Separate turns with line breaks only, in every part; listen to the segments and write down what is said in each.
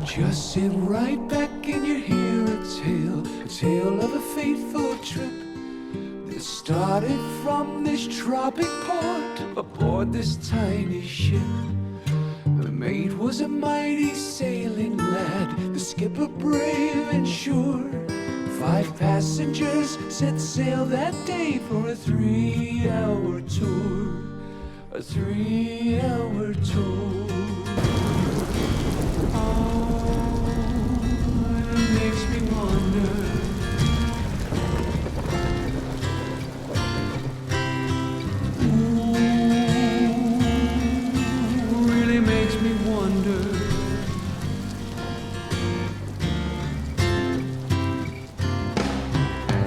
Just sit right back and you hear a tale of a fateful trip that started from this tropic port aboard this tiny ship. The mate was a mighty sailing lad, the skipper brave and sure. 5 passengers set sail that day for a 3-hour tour. A 3-hour tour. It makes me wonder. Ooh, really makes me wonder.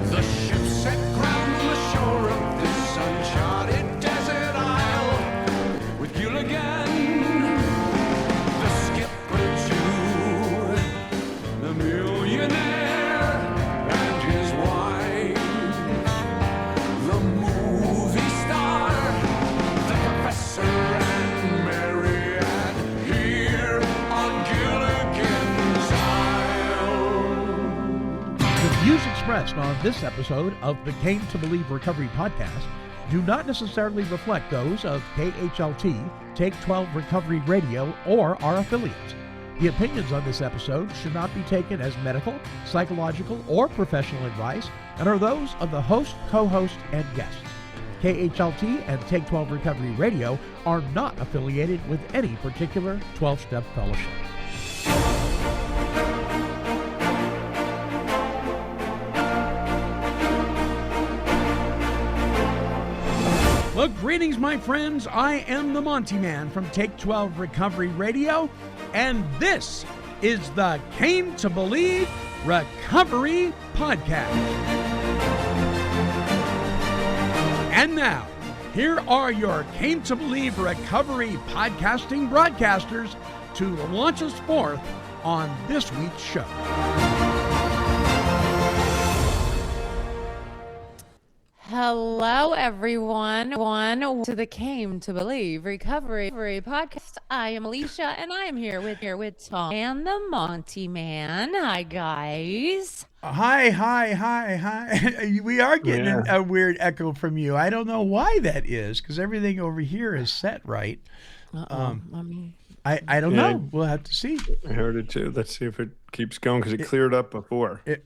The ship set ground on the shore of this uncharted desert isle with Gilligan, the skipper too, the millionaire and his wife, the movie star, the professor and Marianne here on Gilligan's Isle.
The views expressed on this episode of the Came to Believe Recovery podcast do not necessarily reflect those of KHLT, Take 12 Recovery Radio, or our affiliates. The opinions on this episode should not be taken as medical, psychological, or professional advice and are those of the host, co-host, and guests. KHLT and Take 12 Recovery Radio are not affiliated with any particular 12-step fellowship. Well, greetings, my friends. I am the Monty'man from Take 12 Recovery Radio, and this is the Came to Believe Recovery Podcast. And now, here are your Came to Believe Recovery podcasting broadcasters to launch us forth on this week's show.
Hello, everyone. To the Came to Believe Recovery podcast. I am Alicia, and I am here with Tom and the Monty'man. Hi, guys.
Hi. We are getting a weird echo from you. I don't know why that is, because everything over here is set right. I don't know. We'll have to see.
I heard it too. Let's see if it keeps going, because it cleared up before.
It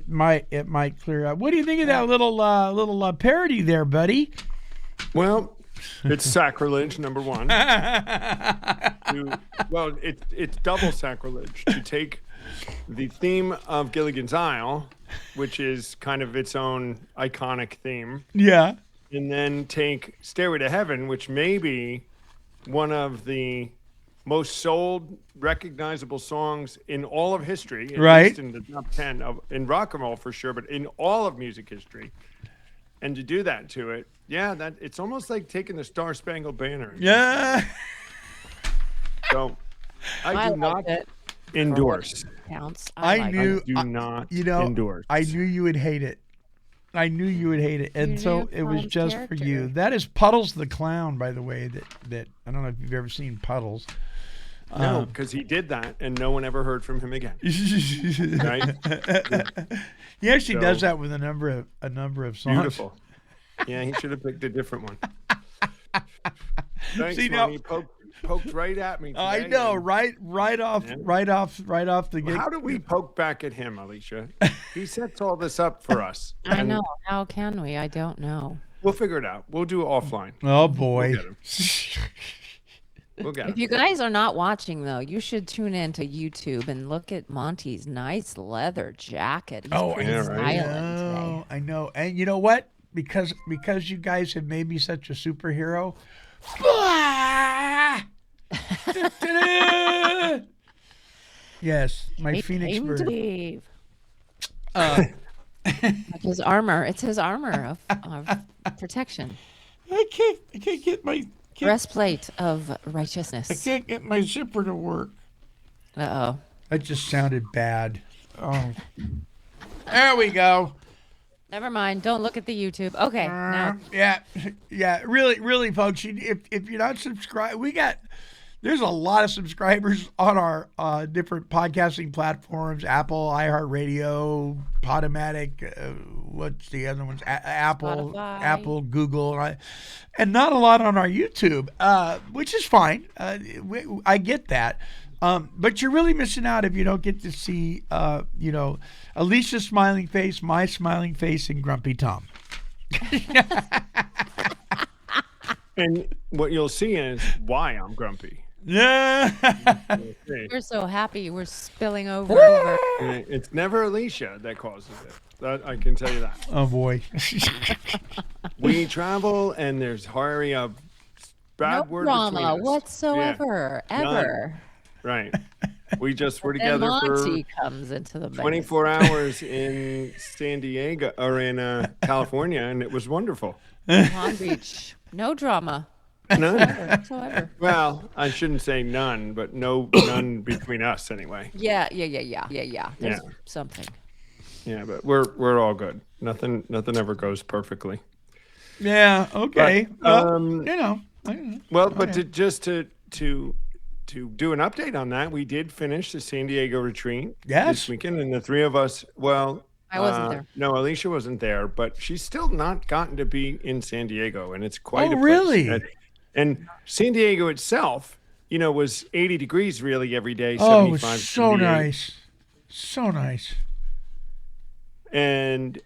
might clear up. What do you think of that little parody there, buddy?
Well, it's sacrilege, number one. It's double sacrilege to take the theme of Gilligan's Isle, which is kind of its own iconic theme.
Yeah.
And then take Stairway to Heaven, which may be one of the most sold, recognizable songs in all of history, at least in the top 10 in rock and roll for sure, but in all of music history. And to do that to it, that it's almost like taking the Star Spangled Banner.
Yeah.
So I do not endorse.
Counts.
I do
not endorse.
I knew you would hate it. And so it was just for you. That is Puddles the Clown, by the way, that I don't know if you've ever seen Puddles.
No, because he did that, and no one ever heard from him again. Right?
He actually does that with a number of songs.
Beautiful. Yeah, he should have picked a different one. Thanks, man. He poked right at me today.
I know, right off the gate.
How do we poke back at him, Alicia? He sets all this up for us.
I know. How can we? I don't know.
We'll figure it out. We'll do it offline.
Oh boy.
We'll get him.
If you guys are not watching, though, you should tune in to YouTube and look at Monty's nice leather jacket. He's pretty styling today.
I know. And you know what? Because you guys have made me such a superhero. Yes, my Phoenix bird.
His armor. It's his armor of protection.
I can't get my
breastplate of righteousness.
I can't get my zipper to work.
Uh-oh.
That just sounded bad. Oh. There we go.
Never mind. Don't look at the YouTube. Okay. Now.
Yeah. Really, folks. If you're not subscribed, There's a lot of subscribers on our different podcasting platforms: Apple, iHeartRadio, Podomatic. What's the other ones? Apple,
Spotify.
Apple, Google, and not a lot on our YouTube, which is fine. I get that. But you're really missing out if you don't get to see, Alicia's smiling face, my smiling face, and Grumpy Tom.
And what you'll see is why I'm grumpy.
Yeah.
We're so happy we're spilling over.
It's never Alicia that causes it. That, I can tell you that.
Oh, boy.
We travel and there's hurry of bad
No
word
drama
between us.
whatsoever, ever.
None. Right. We just were
And
together
Monty
for
comes into the mix.
24 hours in San Diego or in California, and it was wonderful.
Palm Beach. No drama
None.
whatsoever.
Well, I shouldn't say none, but none between us anyway.
Yeah. There's something.
Yeah, but we're all good. Nothing ever goes perfectly.
Yeah. Okay.
But, Well, but
Okay.
to do an update on that, we did finish the San Diego retreat
Yes.
this weekend, and the three of us. Well,
I wasn't there.
No, Alicia wasn't there, but she's still not gotten to be in San Diego, and it's quite a place.
Really?
And San Diego itself, was 80 degrees really every day.
Oh,
75,
so
78.
nice. So nice.
And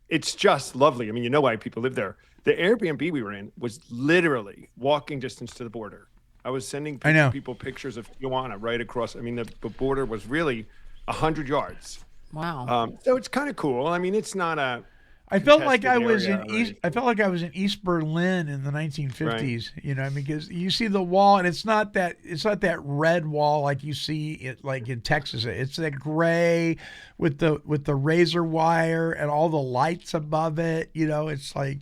it's just lovely. I mean, you know why people live there. The Airbnb we were in was literally walking distance to the border. I was sending people pictures of Tijuana right across. I mean, the border was really 100 yards.
Wow.
So it's kind of cool. I mean, it's not a.
I felt like I
contested
was
area
in
or
East. I felt like I was in East Berlin in the 1950s.
Right.
Because you see the wall, and it's not that red wall like you see it like in Texas. It's that gray with the razor wire and all the lights above it. It's like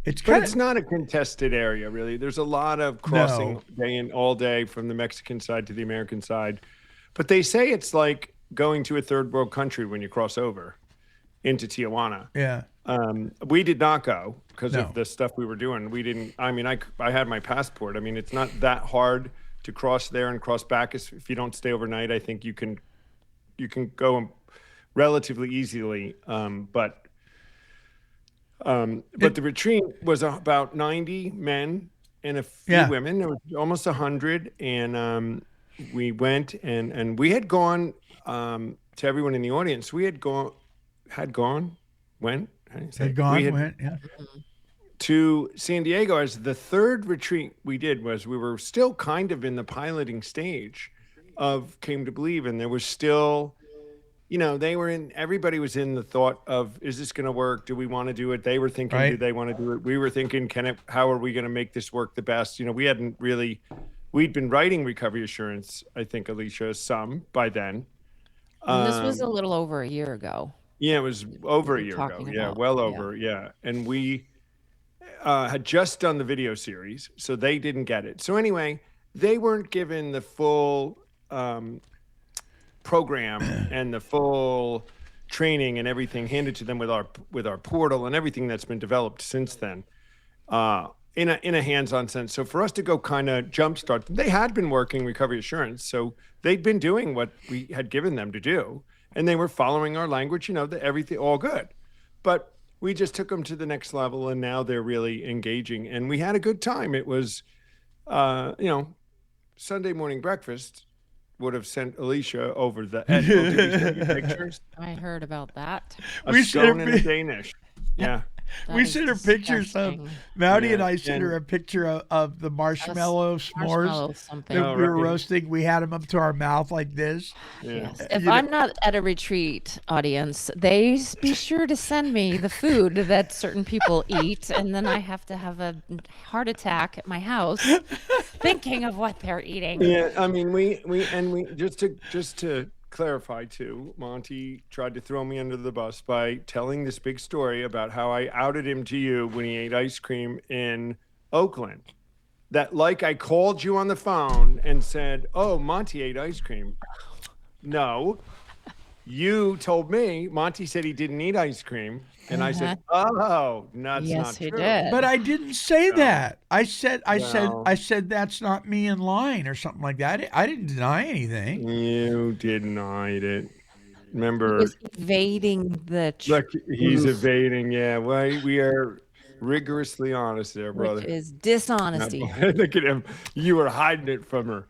it's
But
kind
it's
of
not a contested area, really. There's a lot of crossing day in all day from the Mexican side to the American side. But they say it's like going to a third world country when you cross over into Tijuana.
yeah.
We did not go because
No.
of the stuff we were doing. We didn't. I mean, I had my passport. I mean, it's not that hard to cross there and cross back. If you don't stay overnight, I think you can go relatively easily. But the retreat was about 90 men and a few women. There was almost 100, and we went and we had gone to everyone in the audience. We had gone. Went to San Diego as the third retreat we did. We were still kind of in the piloting stage of Came to Believe, and there was still, everybody was in the thought of, is this going to work? Do we want to do it? They were thinking, do they want to do it? We were thinking, how are we going to make this work the best? We'd been writing Recovery Assurance, I think, Alicia, some by then.
And this was a little over a year ago.
Yeah, it was over a year ago. Yeah, well over. Yeah. And we had just done the video series, so they didn't get it. So anyway, they weren't given the full program and the full training and everything handed to them with our portal and everything that's been developed since then in a hands-on sense. So for us to go kind of jumpstart, they had been working Recovery Assurance, so they'd been doing what we had given them to do. And they were following our language, everything, all good. But we just took them to the next level, and now they're really engaging. And we had a good time. It was, Sunday morning breakfast would have sent Alicia over the edge. Did we send you pictures?
I heard about that.
A scone and a Danish. Yeah.
We sent her pictures of Mowdy and I sent her a picture of the marshmallow s'mores that we were roasting. We had them up to our mouth like this.
Yes. If I'm not at a retreat, audience, they be sure to send me the food that certain people eat, and then I have to have a heart attack at my house thinking of what they're eating.
Yeah, I mean, we just to clarify too, Monty tried to throw me under the bus by telling this big story about how I outed him to you when he ate ice cream in Oakland. That I called you on the phone and said, "Oh, Monty ate ice cream." No, you told me Monty said he didn't eat ice cream, and I said, "Oh, that's
Yes,
not
he
true."
did.
But I didn't say
No.
that. I said
No.
that's not me in line or something like that. I didn't deny anything.
You denied it.
He
Remember,
was evading the
look, he's
truth,
evading. Yeah, well, we are rigorously honest there,
which
brother.
is dishonesty.
Look at him. You were hiding it from her.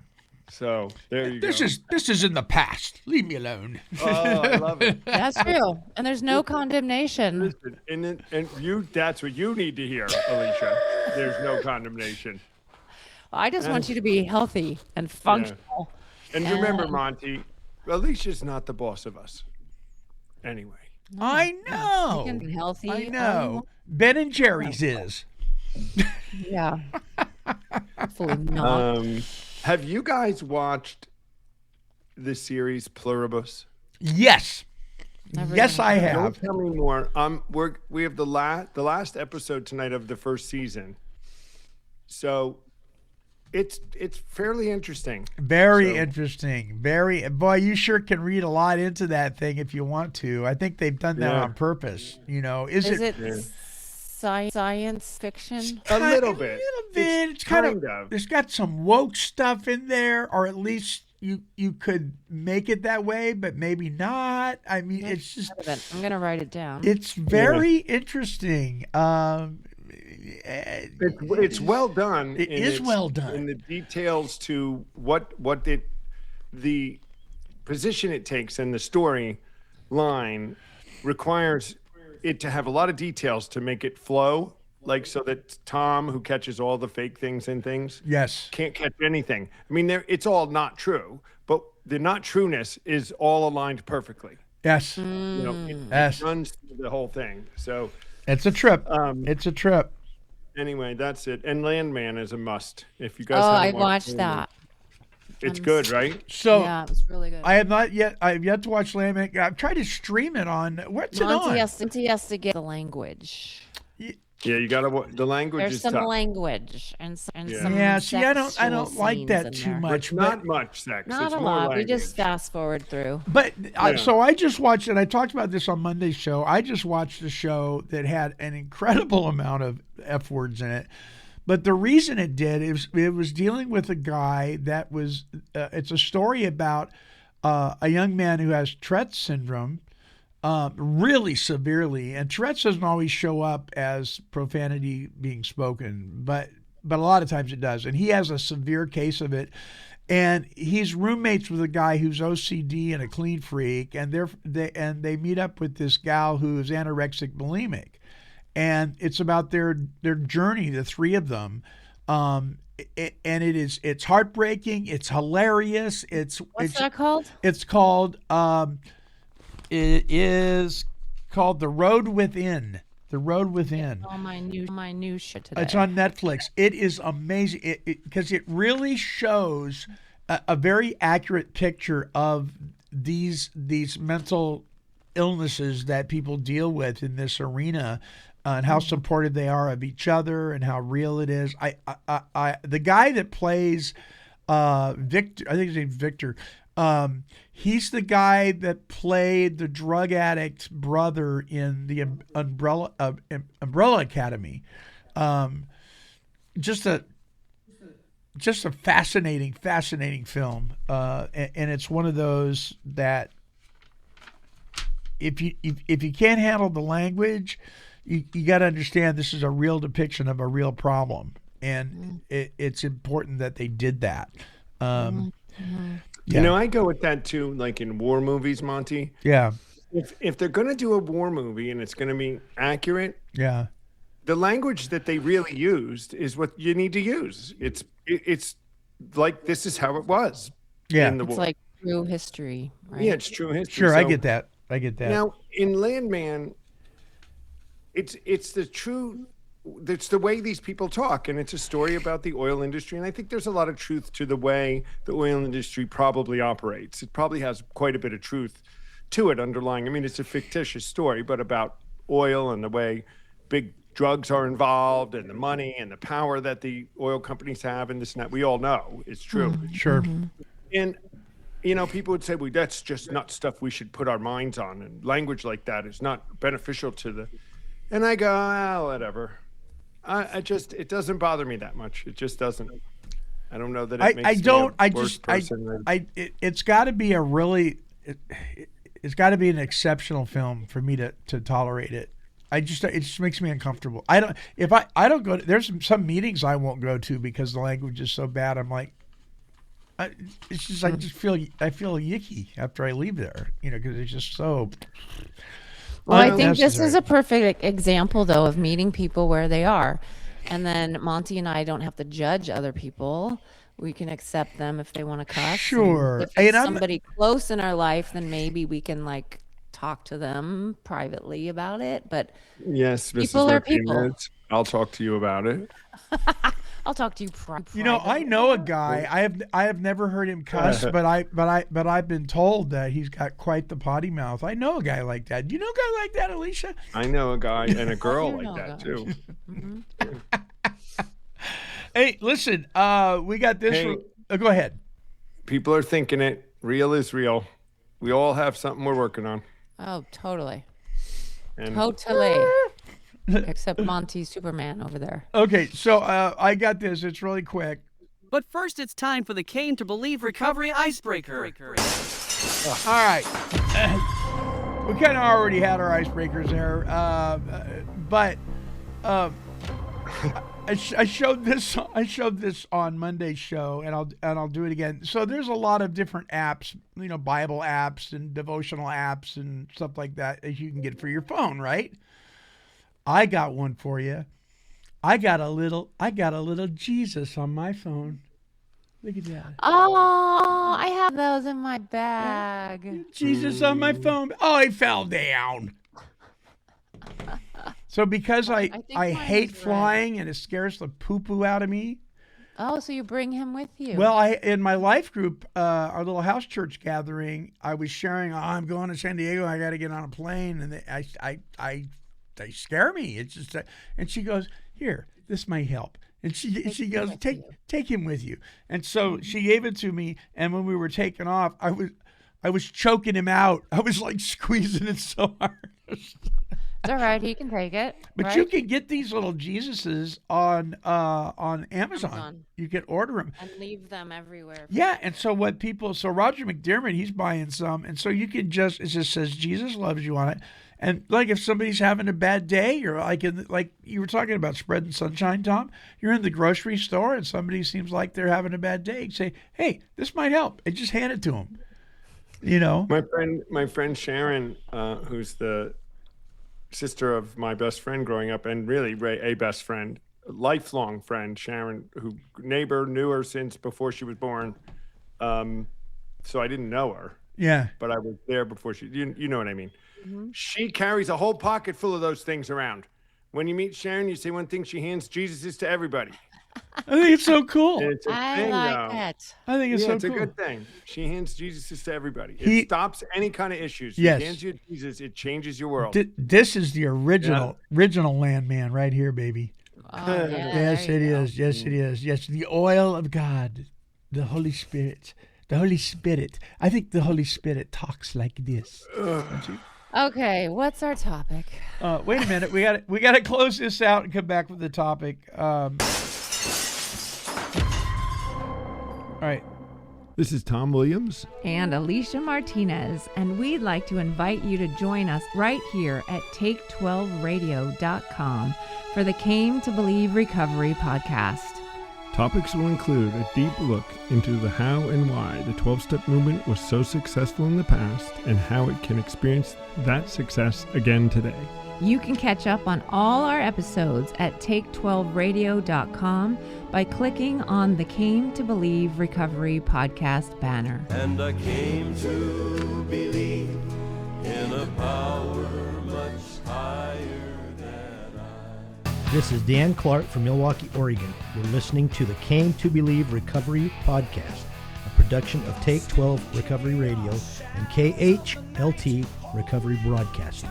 So there you
This
go.
is in the past. Leave me alone.
Oh, I love it.
That's true. And there's no condemnation.
Listen, and that's what you need to hear, Alicia. There's no condemnation.
I just want you to be healthy and functional.
And remember, Monty, Alicia's not the boss of us. Anyway.
I
You
know.
can be healthy.
I know. Ben and Jerry's is.
Yeah. Hopefully not.
Have you guys watched the series Pluribus?
Yes.
Never
Yes,
done.
I
Don't
have.
tell me more. We have the last episode tonight of the first season. So it's fairly interesting.
Very
So-
interesting. Very boy, you sure can read a lot into that thing if you want to. I think they've done that
Yeah.
on purpose. You know, is it
Science fiction?
A little bit.
A little bit. It's kind of. There's got some woke stuff in there, or at least you could make it that way, but maybe not. I mean, it's just.
I'm gonna write it down.
It's very interesting.
It's well done.
It is well done.
In the details to what the position it takes and the story line requires it to have a lot of details to make it flow, like so that Tom, who catches all the fake things and things,
Yes.
can't catch anything. I mean, it's all not true, but the not trueness is all aligned perfectly.
Yes.
You know, it
Yes.
runs through the whole thing. So
It's a trip. It's a trip.
anyway, that's it. And Landman is a must. If you guys
Oh, I
haven't
watched
Landman,
that.
it's good, right?
So
Yeah, it was really good.
I have not yet. I've yet to watch Landman. I've tried to stream it on. What's it
Monty
on?
has to get the language.
Yeah, you gotta. The language
There's
is
some
tough.
language and some
Yeah. See, I don't
sexual
like that
scenes
too
in there.
much.
It's not much sex.
Not
it's
a
more
lot. We
language.
just fast forward through.
But
Yeah.
so I just watched, and I talked about this on Monday's show. I just watched a show that had an incredible amount of F words in it. But the reason it did is it was dealing with a guy that was. It's a story about a young man who has Tourette's syndrome, really severely. And Tourette's doesn't always show up as profanity being spoken, but a lot of times it does. And he has a severe case of it. And he's roommates with a guy who's OCD and a clean freak, and they meet up with this gal who is anorexic bulimic, and it's about their journey, the three of them, and it's heartbreaking, it's hilarious,
What's that called?
It's called it is called The Road Within. The Road Within.
All my new shit today.
It's on Netflix. It is amazing because it really shows a very accurate picture of these mental illnesses that people deal with in this arena, and how supportive they are of each other and how real it is. The guy that plays Victor, I think his name's Victor. He's the guy that played the drug addict brother in the Umbrella Academy. Just a fascinating film, and it's one of those that if you can't handle the language, you got to understand this is a real depiction of a real problem, and it's important that they did that.
You know, I go with that too, like in war movies, Monty.
Yeah.
If they're going to do a war movie and it's going to be accurate,
Yeah.
the language that they really used is what you need to use. It's like this is how it was.
Yeah.
In the
It's
war.
like true history, right?
Yeah, it's true history.
Sure, I
So
get that.
Now in Landman, it's the true. It's the way these people talk, and it's a story about the oil industry. And I think there's a lot of truth to the way the oil industry probably operates. It probably has quite a bit of truth to it underlying. I mean, it's a fictitious story, but about oil and the way big drugs are involved and the money and the power that the oil companies have and this and that. We all know it's true.
Sure.
And people would say, well, that's just not stuff we should put our minds on. And language like that is not beneficial to the, and I go, whatever. It doesn't bother me that much. It just doesn't. I don't know that it makes me a worse person.
It's got to be it's got to be an exceptional film for me to tolerate it. It just makes me uncomfortable. I don't go to, there's some meetings I won't go to because the language is so bad. I'm like, it's just, I feel yicky after I leave there, because it's just so.
Well, I think this is a perfect example, though, of meeting people where they are. And then Monty and I don't have to judge other people. We can accept them if they want to cuss.
Sure.
And if it's somebody close in our life, then maybe we can talk to them privately about it. But
yes,
people are people.
I'll talk to you about it.
I'll talk to you privately.
I know a guy. I have never heard him cuss, but I've been told that he's got quite the potty mouth. I know a guy like that. Do you know a guy like that, Alicia?
I know a guy and a girl like that too.
Hey, listen. We got this.
Hey,
go ahead.
People are thinking it. Real is real. We all have something we're working on.
Oh, totally.
And
totally. Except Monty Superman over there.
Okay, so I got this. It's really quick.
But first, it's time for the Came to Believe Recovery Icebreaker.
All right. We kind of already had our icebreakers there, but I showed this. I showed this on Monday's show, and I'll do it again. So there's a lot of different apps, Bible apps and devotional apps and stuff like that that you can get for your phone, right? I got one for you. I got a little Jesus on my phone. Look at that.
Oh, I have those in my bag.
Jesus on my phone. Oh, he fell down. So because I hate flying and it scares the poo-poo out of me.
Oh, so you bring him with you?
Well, in my life group, our little house church gathering, I was sharing, I'm going to San Diego. I got to get on a plane. And they scare me. It's just, and she goes, here, this might help. And she goes, take him with you. And so she gave it to me. And when we were taking off, I was choking him out. I was like squeezing it so hard.
It's all right. He can take it.
But
right?
you can get these little Jesuses on Amazon. You can order them
and leave them everywhere.
Yeah, and so so Roger McDermott, he's buying some, and so you can it just says Jesus loves you on it. And like if somebody's having a bad day, or like you were talking about spreading sunshine, Tom, you're in the grocery store and somebody seems like they're having a bad day, you say, hey, this might help, and just hand it to them.
My friend Sharon, who's the sister of my best friend growing up, and really a best friend, a lifelong friend, Sharon, who knew her since before she was born. So I didn't know her.
Yeah.
But I was there before you know what I mean.
Mm-hmm.
She carries a whole pocket full of those things around. When you meet Sharon, you say one thing, she hands Jesus to everybody.
I think it's so cool.
It's
I like it.
I think it's so
it's
cool.
a good thing. She hands Jesus to everybody. It stops any kind of issues.
Yes.
She hands you Jesus, it changes your world.
This is the original landman right here, baby.
Oh, yeah,
yes, it is. Yes, it is. Yes, the oil of God, the Holy Spirit. The Holy Spirit. I think the Holy Spirit talks like this.
Okay, what's our topic?
Wait a minute. We got to close this out and come back with the topic. All right.
This is Tom Williams
and Alicia Martinez, and we'd like to invite you to join us right here at Take12Radio.com for the Came to Believe Recovery podcast.
Topics will include a deep look into the how and why the 12-step movement was so successful in the past and how it can experience that success again today.
You can catch up on all our episodes at Take12Radio.com by clicking on the Came to Believe Recovery podcast banner.
And I came to believe in a power much higher than I.
This is Dan Clark from Milwaukee, Oregon. You're listening to the Came to Believe Recovery podcast, a production of Take 12 Recovery Radio and KHLT Recovery Broadcasting.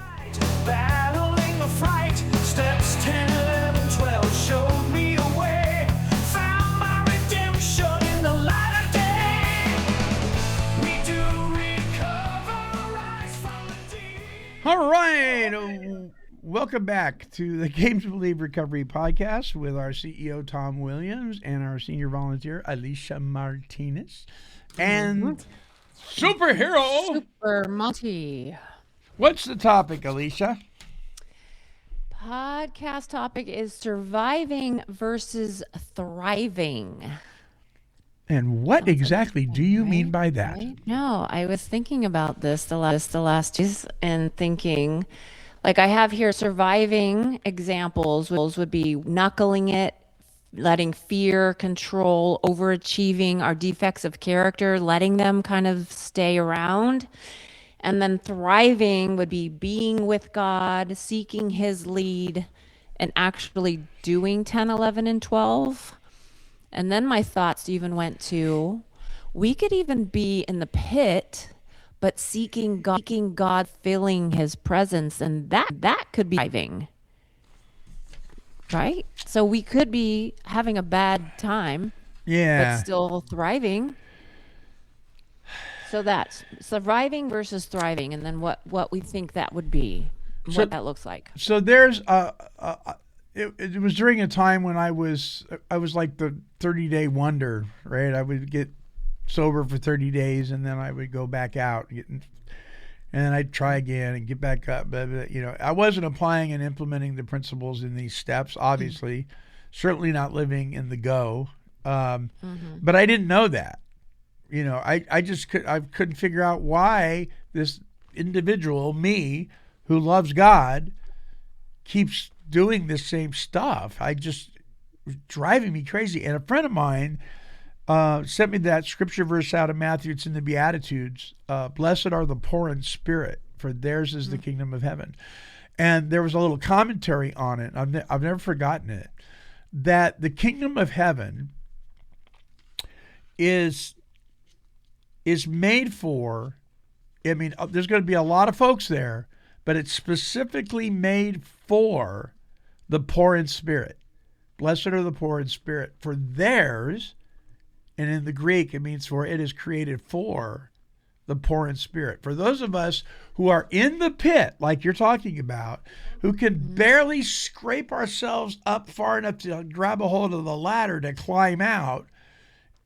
Battling the fright, steps 10, 11, 12 showed me a way. Found my redemption in the light of day. We
All right. Welcome back to the Game to Believe Recovery podcast with our CEO, Tom Williams, and our senior volunteer, Alicia Martinez. And superhero.
Super Monty.
What's the topic, Alicia?
Podcast topic is surviving versus thriving.
And what exactly do you mean by that?
Right? No, I was thinking about this the last days and thinking, like I have here, surviving examples would be knuckling it, letting fear control, overachieving, our defects of character, letting them kind of stay around. And then thriving would be being with God, seeking his lead, and actually doing 10, 11, and 12. And then my thoughts even went to, we could even be in the pit, but seeking God, feeling his presence, and that could be thriving, right? So we could be having a bad time, but still thriving. So that's surviving versus thriving, and then what we think that would be, what that looks like.
So there's it was during a time when I was like the 30-day wonder, right? I would get sober for 30 days and then I would go back out and then I'd try again and get back up. But, you know, I wasn't applying and implementing the principles in these steps, obviously, certainly not living in the go. But I didn't know that. You know, I couldn't figure out why this individual, me, who loves God, keeps doing the same stuff. It was driving me crazy. And a friend of mine sent me that scripture verse out of Matthew. It's in the Beatitudes. Blessed are the poor in spirit, for theirs is the kingdom of heaven. And there was a little commentary on it. I've never forgotten it. That the kingdom of heaven is made for, I mean, there's going to be a lot of folks there, but it's specifically made for the poor in spirit. Blessed are the poor in spirit, for theirs, and in the Greek, it means for it is created for the poor in spirit. For those of us who are in the pit, like you're talking about, who can barely scrape ourselves up far enough to grab a hold of the ladder to climb out,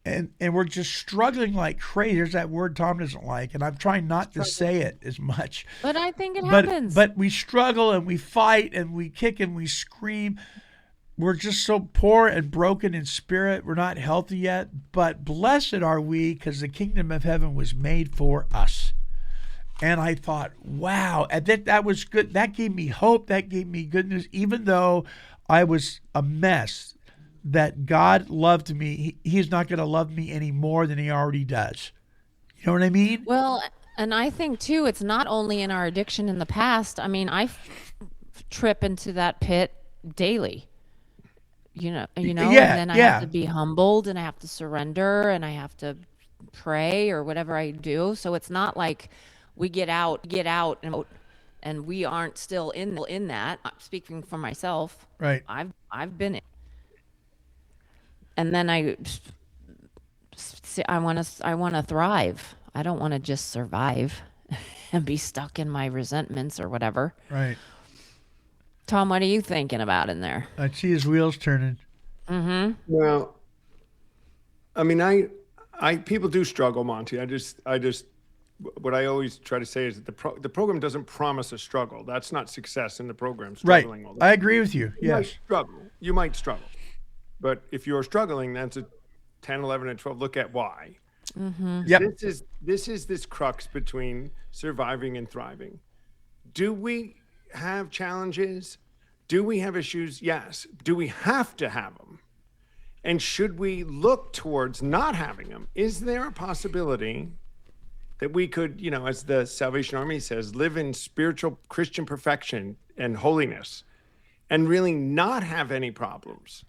and we're just struggling like crazy. There's that word Tom doesn't like, and I'm trying not to say it as much.
But I think it happens.
But we struggle and we fight and we kick and we scream. We're just so poor and broken in spirit. We're not healthy yet. But blessed are we, because the kingdom of heaven was made for us. And I thought, wow, and that was good. That gave me hope. That gave me good news, even though I was a mess. That God loved me. He's not going to love me any more than he already does. You know what I mean?
Well, and I think too, it's not only in our addiction in the past. I mean, I trip into that pit daily. You know, and then I have to be humbled and I have to surrender and I have to pray or whatever I do. So it's not like we get out and we aren't still in that. I'm speaking for myself.
Right.
I've been in. And then I want to thrive. I don't want to just survive and be stuck in my resentments or whatever.
Right.
Tom, what are you thinking about in there?
I see his wheels turning.
Mm-hmm.
Well, I mean, I people do struggle, Monty. I just what I always try to say is that the program doesn't promise a struggle. That's not success in the program. Struggling
Right.
all the
I
time.
agree with you.
You
Yes.
might struggle. You might struggle. But if you're struggling, that's a 10, 11, and 12. Look at why.
Mm-hmm.
Yep.
This is this crux between surviving and thriving. Do we have challenges? Do we have issues? Yes. Do we have to have them? And should we look towards not having them? Is there a possibility that we could, you know, as the Salvation Army says, live in spiritual Christian perfection and holiness and really not have any problems?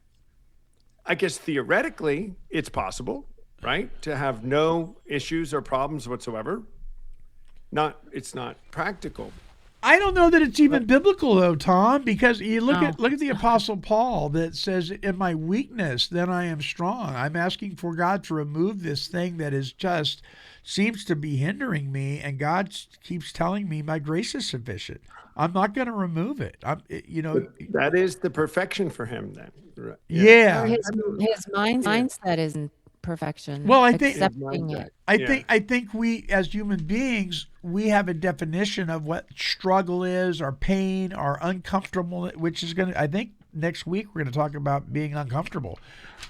I guess theoretically it's possible, right? To have no issues or problems whatsoever. It's not practical.
I don't know that it's even biblical though, Tom, because you look
No.
at the Apostle Paul that says, "In my weakness, then I am strong." I'm asking for God to remove this thing that is just seems to be hindering me, and God keeps telling me, "My grace is sufficient." I'm not going to remove it.
But that is the perfection for him then. Right.
Yeah.
His mindset isn't perfection.
Well, I think
His
accepting
mindset.
it.
I think we as human beings we have a definition of what struggle is, or pain, or uncomfortable, which is going to. I think next week we're going to talk about being uncomfortable.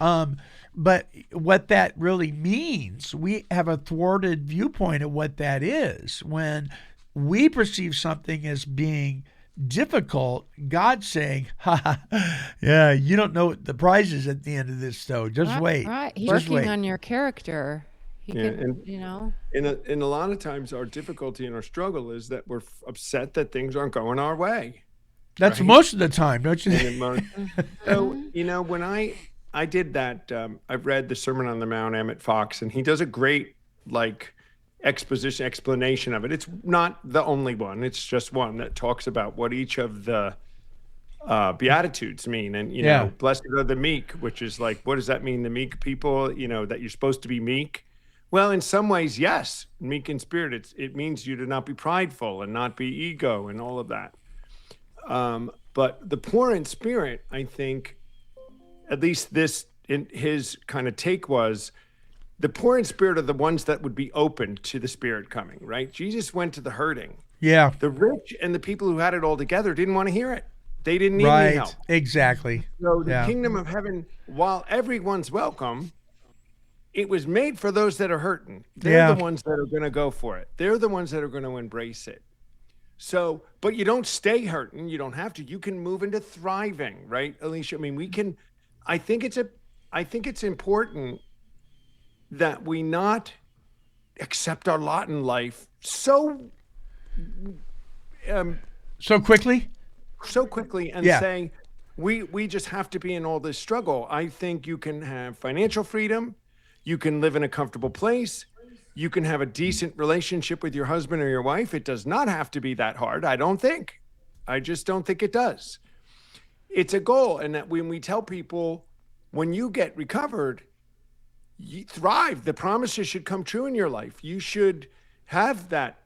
But what that really means, we have a thwarted viewpoint of what that is. When we perceive something as being difficult, God's saying, yeah, you don't know what the prize is at the end of this, though. Just wait.
Right. He's
Just
working
wait.
on your character. He
Yeah,
can,
and in a lot of times our difficulty and our struggle is that we're upset that things aren't going our way.
That's
right?
most of the time, don't you
And
think?
so, when I did that, I've read the Sermon on the Mount, Emmett Fox, and he does a great explanation of it. It's not the only one. It's just one that talks about what each of the Beatitudes mean. And,
Yeah.
blessed are the meek, which is like, what does that mean? The meek people, that you're supposed to be meek. Well, in some ways, yes, meek in spirit. It means you to not be prideful and not be ego and all of that. But the poor in spirit, I think, at least this in his kind of take was, the poor in spirit are the ones that would be open to the Spirit coming, right? Jesus went to the hurting.
Yeah.
The rich and the people who had it all together didn't want to hear it. They didn't need any
Right.
help.
Exactly.
So the
Yeah.
kingdom of heaven, while everyone's welcome, it was made for those that are hurting. They're
Yeah.
the ones that are going to go for it. They're the ones that are going to embrace it. So, but you don't stay hurting. You don't have to. You can move into thriving, right, Alicia? I mean, we can. I think it's important that we not accept our lot in life so
So quickly?
quickly and
Yeah.
say we just have to be in all this struggle. I think you can have financial freedom, you can live in a comfortable place, you can have a decent relationship with your husband or your wife. It does not have to be that hard. I just don't think it does. It's a goal, and that when we tell people, when you get recovered, you thrive. The promises should come true in your life. You should have that,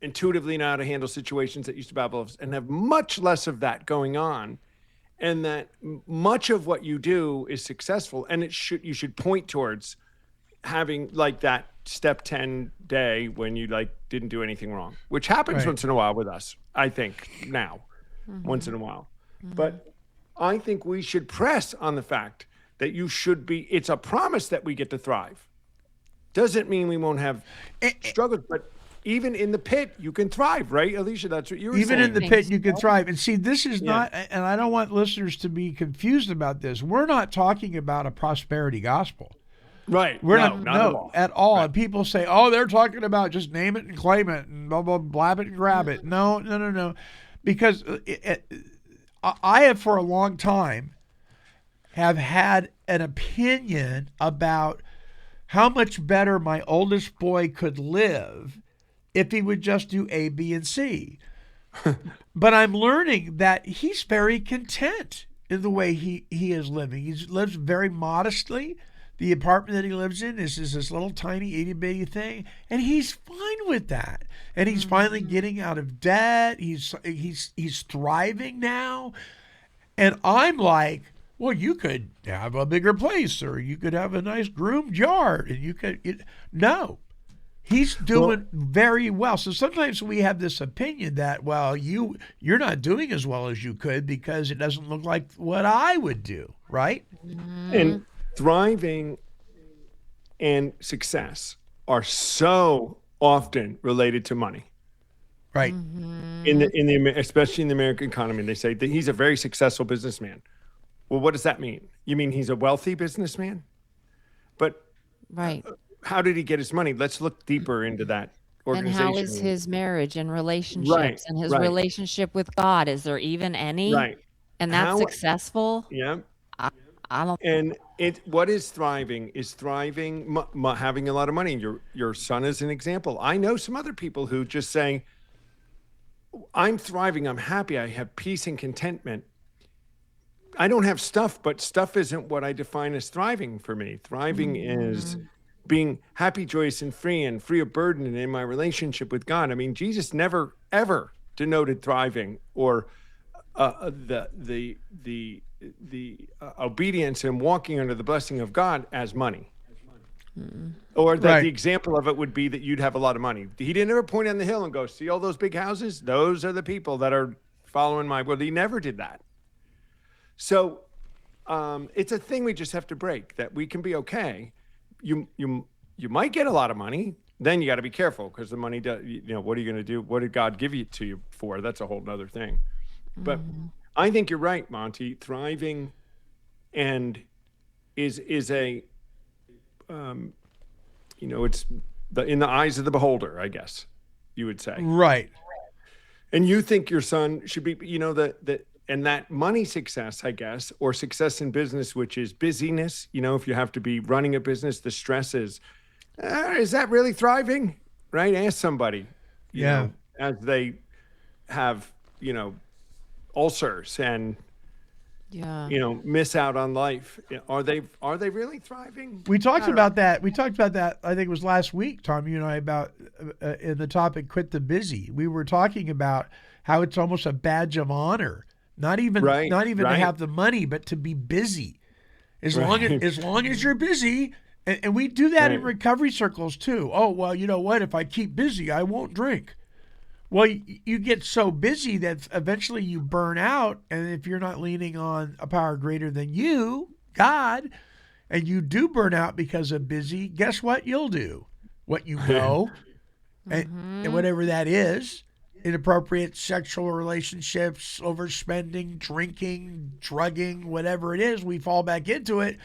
intuitively know how to handle situations that used to babble us, and have much less of that going on. And that much of what you do is successful. And you should point towards having like that step 10 day when you didn't do anything wrong, which happens
Right.
once in a while with us, I think now, once in a while. But I think we should press on the fact that it's a promise that we get to thrive. Doesn't mean we won't have struggles, but even in the pit, you can thrive, right, Alicia? That's what you were saying.
Even in the
Think
pit, you can thrive. And see, this is not, and I don't want listeners to be confused about this. We're not talking about a prosperity gospel.
Right.
We're
No,
not at all. And people say, oh, they're talking about just name it and claim it and blah, blah, blab it and grab it. No. Because I have for a long time have had an opinion about how much better my oldest boy could live if he would just do A, B, and C. But I'm learning that he's very content in the way he is living. He lives very modestly. The apartment that he lives in is this little tiny itty bitty thing, and he's fine with that. And he's finally getting out of debt. He's thriving now. And I'm like, well, you could have a bigger place, or you could have a nice groomed yard, and you could. No. He's doing very well. So sometimes we have this opinion that, well, you're not doing as well as you could because it doesn't look like what I would do, right?
And thriving and success are so often related to money.
Right.
Especially in the American economy. They say that he's a very successful businessman. Well, what does that mean? You mean he's a wealthy businessman? But
Right.
how did he get his money? Let's look deeper into that
And
organization.
how is his marriage and relationships and his
right.
relationship with God? Is there even any?
Right.
And that's
How-
successful?
Yeah.
I don't.
And What is thriving is thriving, having a lot of money. Your son is an example. I know some other people who just saying, I'm thriving, I'm happy, I have peace and contentment. I don't have stuff, but stuff isn't what I define as thriving for me. Thriving is being happy, joyous, and free of burden and in my relationship with God. I mean, Jesus never, ever denoted thriving or the obedience and walking under the blessing of God as money. Or that the example of it would be that you'd have a lot of money. He didn't ever point on the hill and go, see all those big houses? Those are the people that are following my will. He never did that. So it's a thing we just have to break, that we can be okay. You might get a lot of money. Then you got to be careful, because the money does, what are you going to do? What did God give it to you for? That's a whole nother thing. But I think you're right, Monty. Thriving and is a, it's in the eyes of the beholder, I guess you would say.
Right.
And you think your son should be, and that money success, I guess, or success in business, which is busyness, if you have to be running a business, the stress is that really thriving? Right? Ask somebody, you know, as they have, ulcers and, miss out on life. Are they really thriving?
We talked about that. I think it was last week, Tom, you and I, about in the topic, quit the busy. We were talking about how it's almost a badge of honor. Not even to have the money, but to be busy. As long as you're busy, and we do that in recovery circles too. Oh, well, you know what? If I keep busy, I won't drink. Well, you get so busy that eventually you burn out, and if you're not leaning on a power greater than you, God, and you do burn out because of busy, guess what you'll do? What you know, and whatever that is. Inappropriate sexual relationships, overspending, drinking, drugging, whatever it is, we fall back into it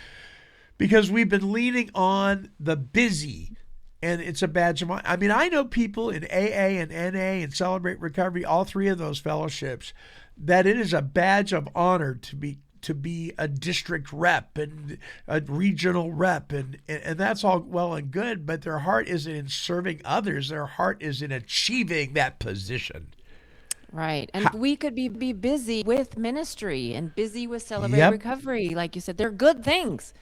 because we've been leaning on the busy, and it's a badge of honor. I mean, I know people in AA and NA and Celebrate Recovery, all three of those fellowships, that it is a badge of honor to be a district rep and a regional rep, and that's all well and good, but their heart isn't in serving others. Their heart is in achieving that position.
Right. And we could be busy with ministry and busy with Celebrate Recovery. Like you said, they're good things.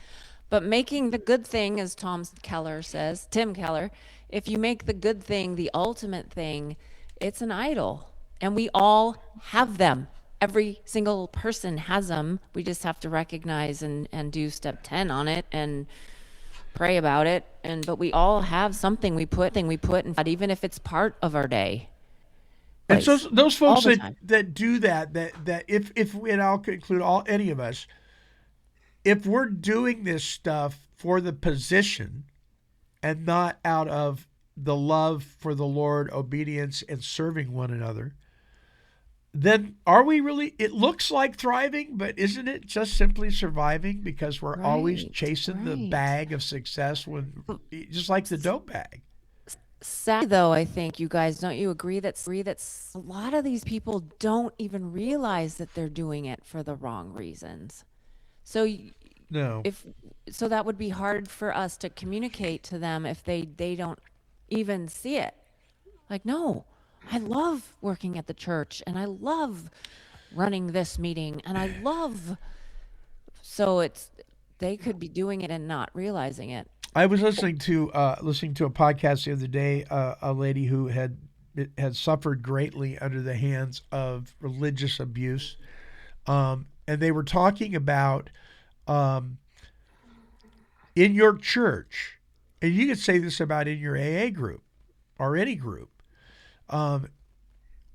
But making the good thing, as Tim Keller, if you make the good thing the ultimate thing, it's an idol. And we all have them. Every single person has them. We just have to recognize and do step 10 on it and pray about it. But we all have something we put in, even if it's part of our day.
And so those folks that do that if and I'll conclude any of us, if we're doing this stuff for the position and not out of the love for the Lord, obedience, and serving one another, then are we really, it looks like thriving, but isn't it just simply surviving because we're always chasing the bag of success, when just like the dope bag?
Sad though, I think, you guys, don't you agree that a lot of these people don't even realize that they're doing it for the wrong reasons. So so that would be hard for us to communicate to them if they don't even see it. Like, no, I love working at the church, and I love running this meeting, and I love, so they could be doing it and not realizing it.
I was listening to a podcast the other day, a lady who had suffered greatly under the hands of religious abuse, and they were talking about in your church, and you could say this about in your AA group or any group,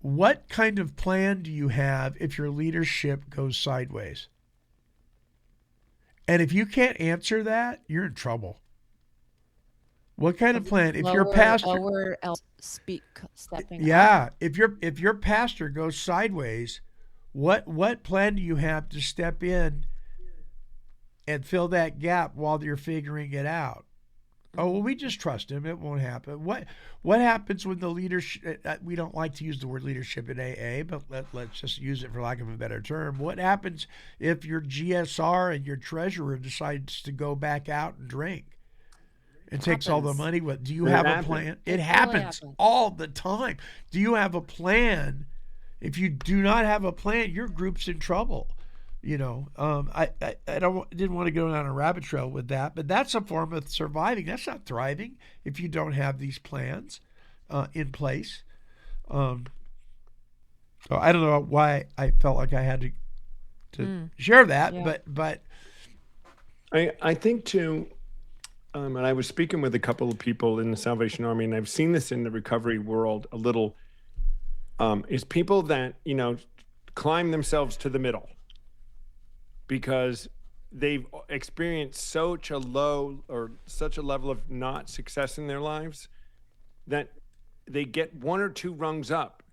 what kind of plan do you have if your leadership goes sideways? And if you can't answer that, you're in trouble. What kind of plan? If your pastor, if your pastor goes sideways, what plan do you have to step in and fill that gap while you're figuring it out? Oh, well, we just trust him. It won't happen. What happens when the leadership? We don't like to use the word leadership in AA, but let's just use it for lack of a better term. What happens if your GSR and your treasurer decides to go back out and drink and takes all the money with? Do you
It
have a
happens.
plan? It
really
happens
happens.
all the time. Do you have a plan? If you do not have a plan, your group's in trouble. I didn't want to go down a rabbit trail with that, but that's a form of surviving. That's not thriving if you don't have these plans in place. So I don't know why I felt like I had to share that,
Yeah.
but
I think too, and I was speaking with a couple of people in the Salvation Army, and I've seen this in the recovery world a little, is people that, climb themselves to the middle because they've experienced such a low or such a level of not success in their lives that they get one or two rungs up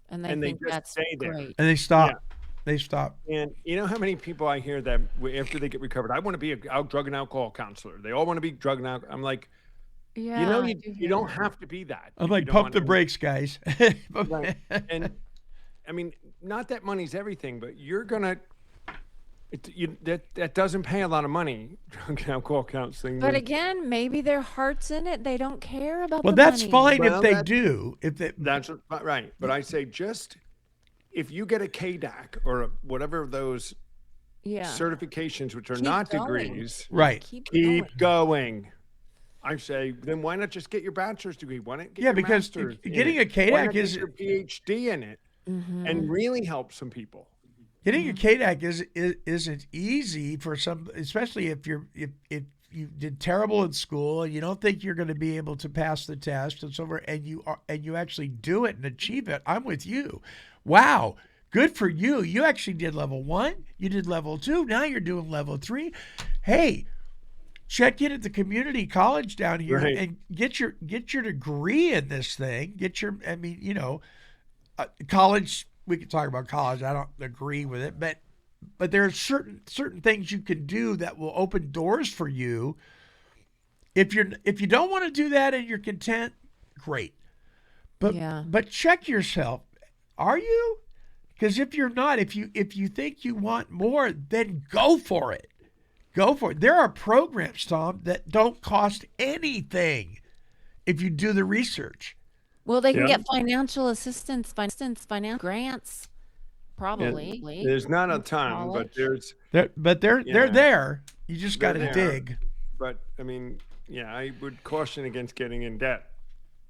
And they
and they
think
just
that's
stay there.
great.
and they stop.
Yeah.
They stop.
And you know how many people I hear that after they get recovered, I want to be a drug and alcohol counselor. They all want to be drug and alcohol. I'm like,
Yeah, I do
you
hear
don't
that.
have to be that.
I'm
if
like,
you don't
pump
want
the
to.
brakes, guys.
Right. And I mean, not that money's everything, but you're gonna. That doesn't pay a lot of money. Drug and alcohol counseling.
But
when-
again, maybe their heart's in it. They don't care about
Well,
the
that's
money.
fine
Well,
if they
that's-
do. If they,
That's right. But I say just if you get a KDAC or whatever those
Yeah.
certifications, which are
Keep
not
going.
degrees,
right.
Keep
keep
going.
going. I say, then why not just get your bachelor's degree? Why not get
Yeah,
your
because
master's in
getting
it?
a
Why
KDAC
not get
is-
your PhD in it and really help some people.
Getting a KDAC isn't easy for some, especially if if you did terrible in school and you don't think you're going to be able to pass the test and so forth, and you actually do it and achieve it. I'm with you. Wow, good for you. You actually did level 1. You did level 2. Now you're doing level 3. Hey, check in at the community college down here
Right.
and get your degree in this thing. College. We could talk about college. I don't agree with it, but there are certain things you can do that will open doors for you. If you don't want to do that and you're content, great. But check yourself. Are you? Because if you're not, if you think you want more, then go for it. Go for it. There are programs, Tom, that don't cost anything if you do the research.
Well, they can
Yeah.
get financial assistance, financial grants, probably.
There's not a ton,
College.
but there's.
They're
Yeah.
there. You just got
They're
to
there.
dig.
But I mean, yeah, I would caution against getting in debt.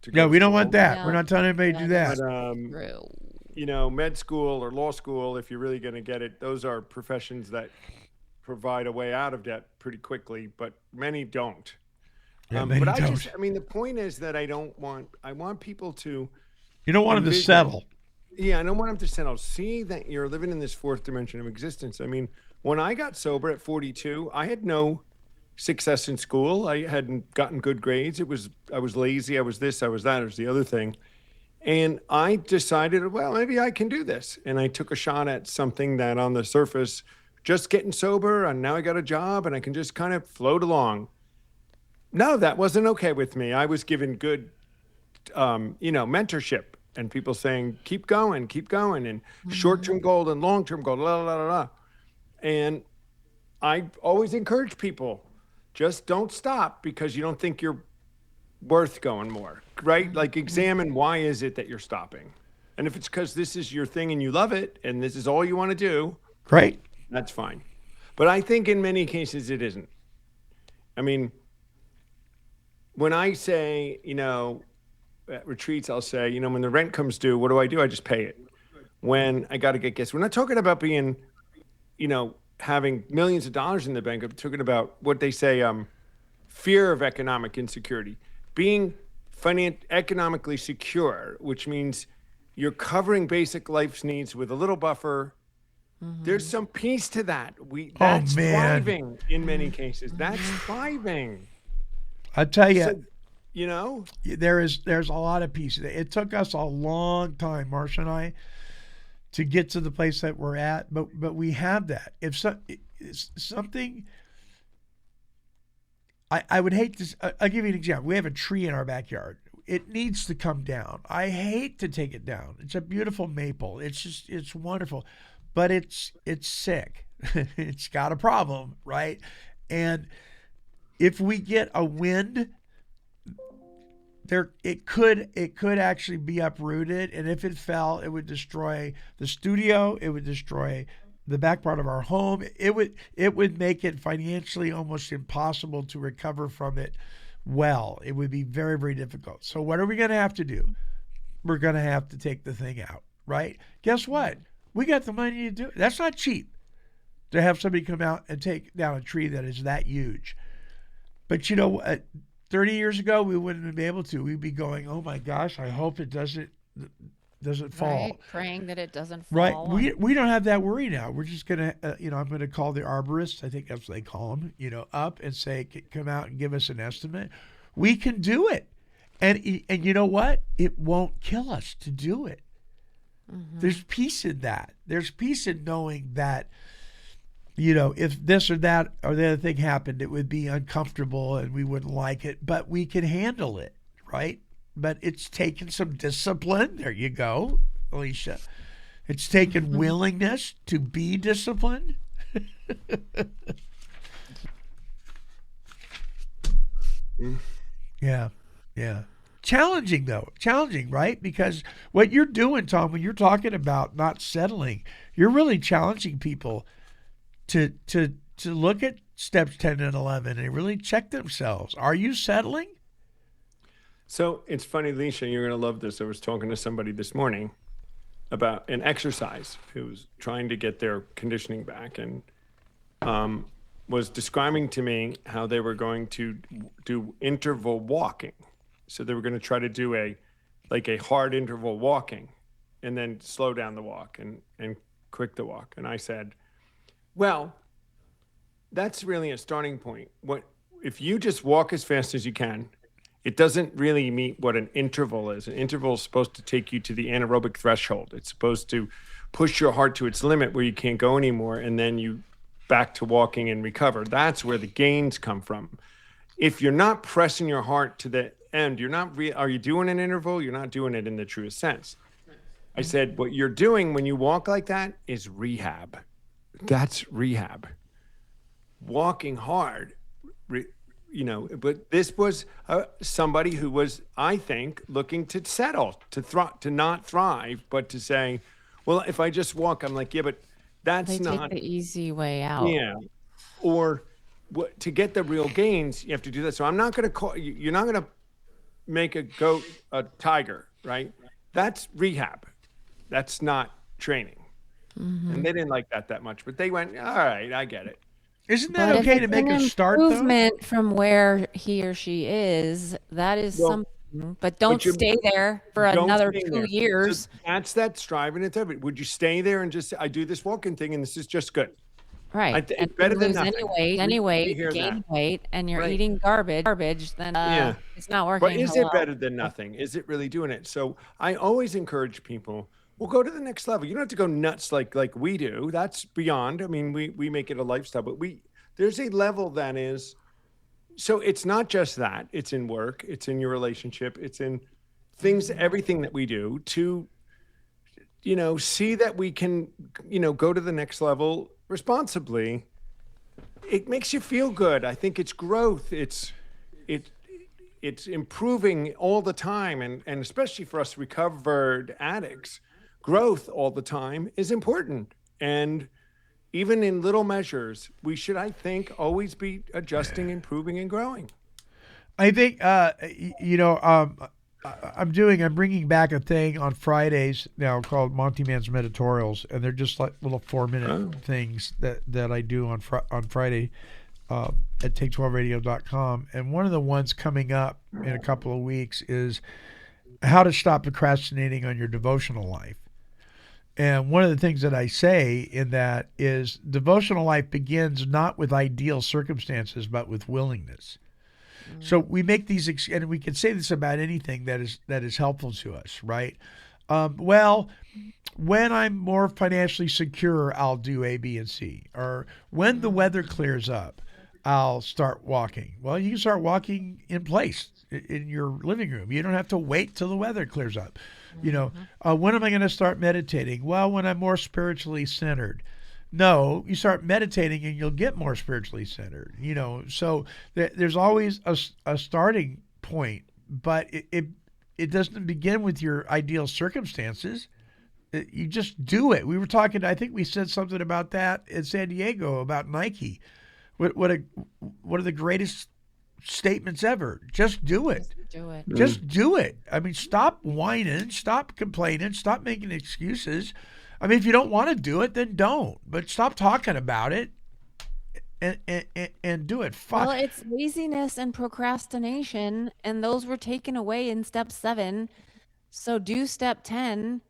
To
No,
go
we don't
to
want
school.
that.
Yeah.
We're not telling anybody to do that.
But
True.
med school or law school, if you're really going to get it, those are professions that provide a way out of debt pretty quickly, but many don't.
Yeah, many
but
don't.
the point is that I want people to,
You don't want them to
envision-
settle.
yeah, I don't want them to settle. See that you're living in this fourth dimension of existence. I mean, when I got sober at 42, I had no success in school. I hadn't gotten good grades. I was lazy. I was this, I was that, it was the other thing. And I decided, well, maybe I can do this. And I took a shot at something that on the surface, just getting sober, and now I got a job and I can just kind of float along. No, that wasn't okay with me. I was given good, mentorship and people saying, keep going, and short-term goal and long-term goal, la, la, la, la. And I always encourage people, just don't stop because you don't think you're worth going more, right? Like examine why is it that you're stopping? And if it's because this is your thing and you love it and this is all you want to do,
Great.
that's fine. But I think in many cases it isn't. I mean, when I say, at retreats, I'll say, when the rent comes due, what do? I just pay it. When I got to get guests, we're not talking about being, having millions of dollars in the bank. I'm talking about what they say, fear of economic insecurity, being economically secure, which means you're covering basic life's needs with a little buffer. There's some peace to that. That's
man.
thriving in many cases. That's thriving.
I tell you,
So,
there's a lot of pieces. It took us a long time, Marsha and I, to get to the place that we're at, but we have that. If something, I would hate this. I'll give you an example. We have a tree in our backyard. It needs to come down. I hate to take it down. It's a beautiful maple. It's wonderful, but it's sick. It's got a problem, right? And if we get a wind, it could actually be uprooted, and if it fell, it would destroy the studio. It would destroy the back part of our home. It would make it financially almost impossible to recover from it. Well, it would be very, very difficult. So what are we going to have to do? We're going to have to take the thing out, right? Guess what? We got the money to do it. That's not cheap to have somebody come out and take down a tree that is that huge. But 30 years ago, we wouldn't be able to. We'd be going, oh my gosh, I hope it doesn't fall.
Right, praying that it doesn't
Right.
fall.
We don't have that worry now. We're just going to, I'm going to call the arborists, I think that's what they call them, up and say, come out and give us an estimate. We can do it. And you know what? It won't kill us to do it. Mm-hmm. There's peace in that. There's peace in knowing that, if this or that or the other thing happened, it would be uncomfortable and we wouldn't like it, but we can handle it, right? But it's taken some discipline. There you go, Alicia. It's taken willingness to be disciplined. Yeah. Challenging, right? Because what you're doing, Tom, when you're talking about not settling, you're really challenging people to look at steps 10 and 11 and really check themselves. Are you settling?
So it's funny, Alicia, you're going to love this. I was talking to somebody this morning about an exercise who was trying to get their conditioning back and was describing to me how they were going to do interval walking. So they were going to try to do a hard interval walking and then slow down the walk and quick the walk. And I said, well, that's really a starting point. If you just walk as fast as you can, it doesn't really meet what an interval is. An interval is supposed to take you to the anaerobic threshold. It's supposed to push your heart to its limit where you can't go anymore, and then you back to walking and recover. That's where the gains come from. If you're not pressing your heart to the end, are you doing an interval? You're not doing it in the truest sense. I said, what you're doing when you walk like that is rehab. That's rehab. Walking hard, but this was somebody who was, I think, looking to settle, to not thrive, but to say, well, if I just walk, I'm like, yeah, but that's
They
not
take the easy way out.
Yeah. Or to get the real gains, you have to do that. So I'm not going to call, you're not going to make a goat a tiger, right? That's rehab. That's not training. Mm-hmm. And they didn't like that much, but they went, all right, I get it.
Isn't that okay to make a start, though?
Improvement from where he or she is, that is something. But don't stay there for another 2 years.
So that's that striving and everything. Would you stay there and just say, I do this walking thing and this is just good?
Right.
It's better than nothing.
Any weight, gain weight, and you're eating garbage, then it's not working.
But is it better than nothing? Is it really doing it? So I always encourage people, well, go to the next level. You don't have to go nuts like we do. That's beyond. I mean, we make it a lifestyle, but there's a level that is, so it's not just that. It's in work. It's in your relationship. It's in things, everything that we do to, see that we can, go to the next level responsibly. It makes you feel good. I think it's growth. It's improving all the time. And especially for us recovered addicts, growth all the time is important. And even in little measures, we should, I think, always be adjusting, improving, and growing.
I think, I'm bringing back a thing on Fridays now called Monty'man's Meditorials, and they're just like little 4-minute things that I do on Friday at take12radio.com. And one of the ones coming up in a couple of weeks is how to stop procrastinating on your devotional life. And one of the things that I say in that is devotional life begins not with ideal circumstances, but with willingness. So we make these, and we can say this about anything that is helpful to us, right? Well, when I'm more financially secure, I'll do A, B, and C. Or when the weather clears up, I'll start walking. Well, you can start walking in place in your living room. You don't have to wait till the weather clears up. You know, when am I going to start meditating? Well, when I'm more spiritually centered. No, you start meditating and you'll get more spiritually centered. You know, so there's always a starting point, but it doesn't begin with your ideal circumstances. You just do it. We were talking, I think we said something about that in San Diego about Nike. What are the greatest statements ever? Just do it.
Just do it.
Just do it. I mean, stop whining, stop complaining, stop making excuses. I mean, if you don't want to do it, then don't. But stop talking about it and do it.
Well, it's laziness and procrastination, and those were taken away in step 7. So do step 10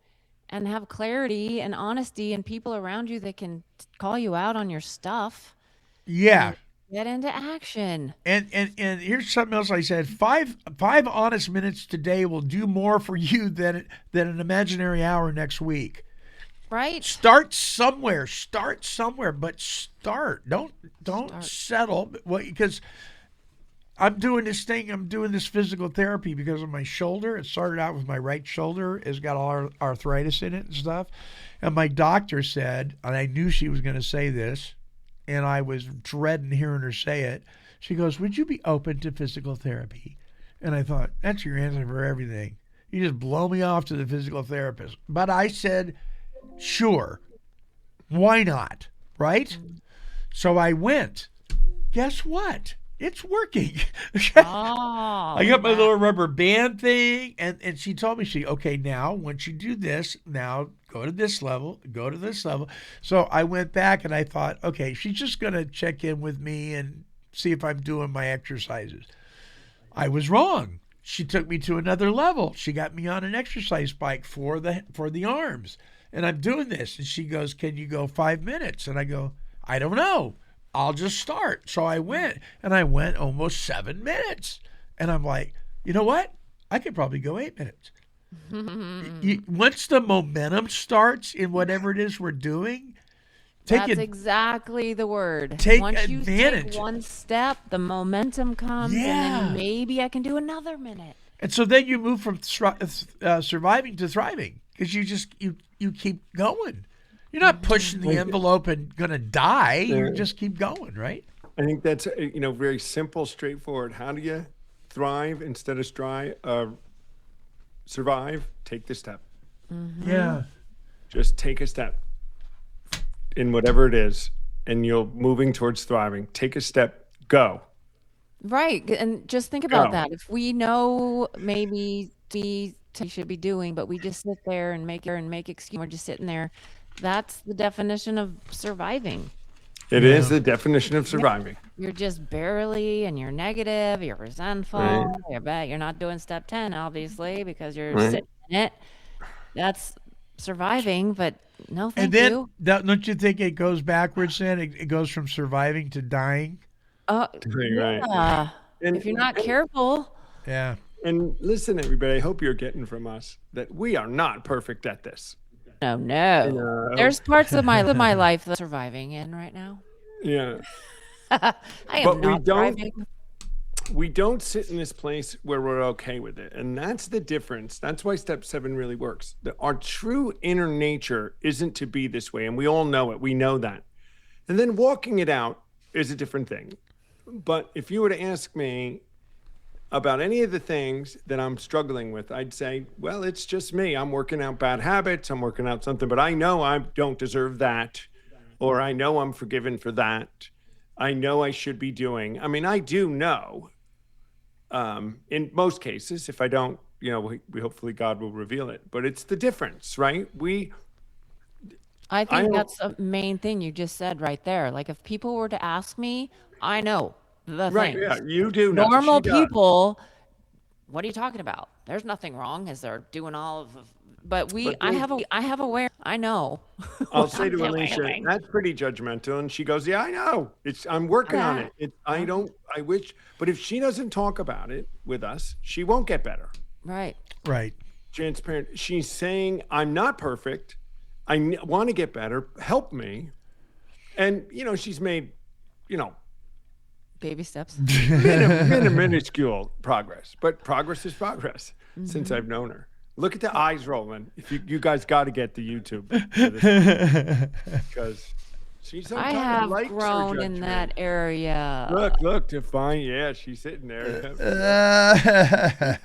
and have clarity and honesty and people around you that can call you out on your stuff.
Yeah.
Get into action.
And here's something else I said. Five honest minutes today will do more for you than an imaginary hour next week.
Right?
Start somewhere, but start. Don't settle. Well, because I'm doing this physical therapy because of my shoulder. It started out with my right shoulder. It's got all arthritis in it and stuff. And my doctor said, and I knew she was going to say this, and I was dreading hearing her say it. She goes, "Would you be open to physical therapy?" And I thought, that's your answer for everything. You just blow me off to the physical therapist. But I said, sure. Why not? Right? So I went. Guess what? It's working. I got my little rubber band thing, and she told me, okay, now once you do this, now go to this level, go to this level. So I went back and I thought, okay, she's just going to check in with me and see if I'm doing my exercises. I was wrong. She took me to another level. She got me on an exercise bike for the arms, and I'm doing this. And she goes, "Can you go 5 minutes?" And I go, "I don't know. I'll just start." So I went, and I went almost 7 minutes. And I'm like, you know what? I could probably go 8 minutes. Once the momentum starts in whatever it is we're doing,
That's exactly the word.
Take
Once you
advantage.
take one step, the momentum comes, and then maybe I can do another minute.
And so then you move from surviving to thriving, because you keep going. You're not pushing the envelope and going to die. You just keep going, right?
I think that's very simple, straightforward. How do you thrive instead of survive? Take the step.
Yeah.
Just take a step in whatever it is, and you're moving towards thriving. Take a step. Go.
Right. And just think about
Go.
that. If we know maybe we should be doing, but we just sit there and make excuses, we're just sitting there, that's the definition of surviving.
It is the definition of surviving.
You're just barely, and you're negative, you're resentful, you're not doing step 10, obviously, because you're sitting in it. That's surviving, but no thank
And then,
you.
don't you think it goes backwards then? It goes from surviving to dying?
Right.
Yeah. If you're not careful.
Yeah.
And listen, everybody, I hope you're getting from us that we are not perfect at this.
No. There's parts of my life that I'm surviving in right now.
Yeah.
I am not thriving.
We don't sit in this place where we're okay with it. And that's the difference. That's why step 7 really works. Our true inner nature isn't to be this way. And we all know it. We know that. And then walking it out is a different thing. But if you were to ask me about any of the things that I'm struggling with, I'd say, well, it's just me. I'm working out bad habits. I'm working out something, but I know I don't deserve that. Or I know I'm forgiven for that. I know I should be doing. I mean, I do know. In most cases, if I don't, we hopefully God will reveal it. But it's the difference, right?
I think that's the main thing you just said right there. Like, if people were to ask me, I know the
right.
things.
Yeah, you do know.
Normal
She does.
people, what are you talking about? There's nothing wrong as they're doing all of. But I have aware. I know.
I'll say to Alicia, that's pretty judgmental, and she goes, "Yeah, I know. I'm working on it. I wish, but if she doesn't talk about it with us, she won't get better."
Right.
Transparent. She's saying, "I'm not perfect. I want to get better. Help me." And she's made,
Baby steps.
Minuscule progress, but progress is progress since I've known her. Look at the eyes rolling. If you guys got to get the YouTube for this because she
I
sometimes
have
likes her
grown in
judgment.
that area.
Look, Define. Yeah, she's sitting there.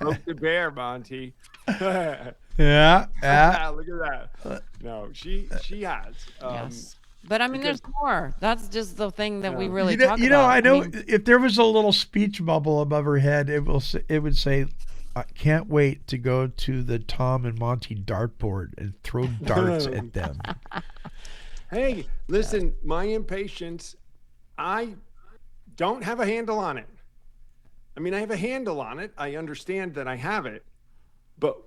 Broke the bear, Monty.
Yeah.
Look at that. No, she has.
Yes. But I mean, there's more. That's just the thing that we really
You know,
talk
you know,
about.
I know
mean,
if there was a little speech bubble above her head, it would say, "I can't wait to go to the Tom and Monty dartboard and throw darts at them."
Hey, listen, my impatience, I don't have a handle on it. I mean, I have a handle on it. I understand that I have it, but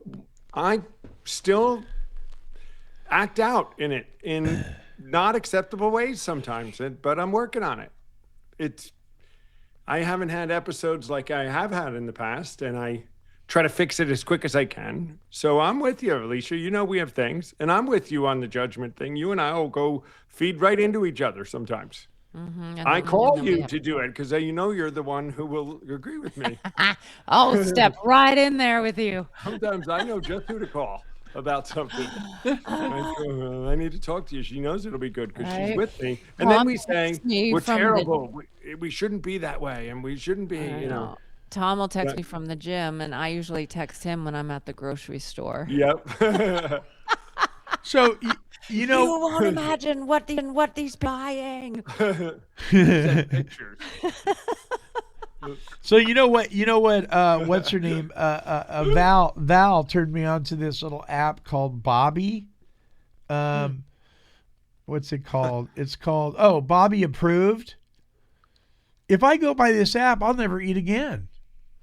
I still act out in it in not acceptable ways sometimes, but I'm working on it. I haven't had episodes like I have had in the past, and I try to fix it as quick as I can. So I'm with you, Alicia. You know we have things, and I'm with you on the judgment thing. You and I will go feed right into each other sometimes. I call you to do it because you know you're the one who will agree with me.
I'll step right in there with you.
Sometimes I know just who to call about something. I need to talk to you. She knows it'll be good because she's with me. And then we say, we're terrible. We shouldn't be that way. And we shouldn't be, you know.
Tom will text me from the gym, and I usually text him when I'm at the grocery store.
Yep.
So, you know.
You won't imagine what these buying.
Send pictures.
So you know what? What's her name? Val turned me on to this little app called Bobby. What's it called? It's called Bobby Approved. If I go by this app, I'll never eat again.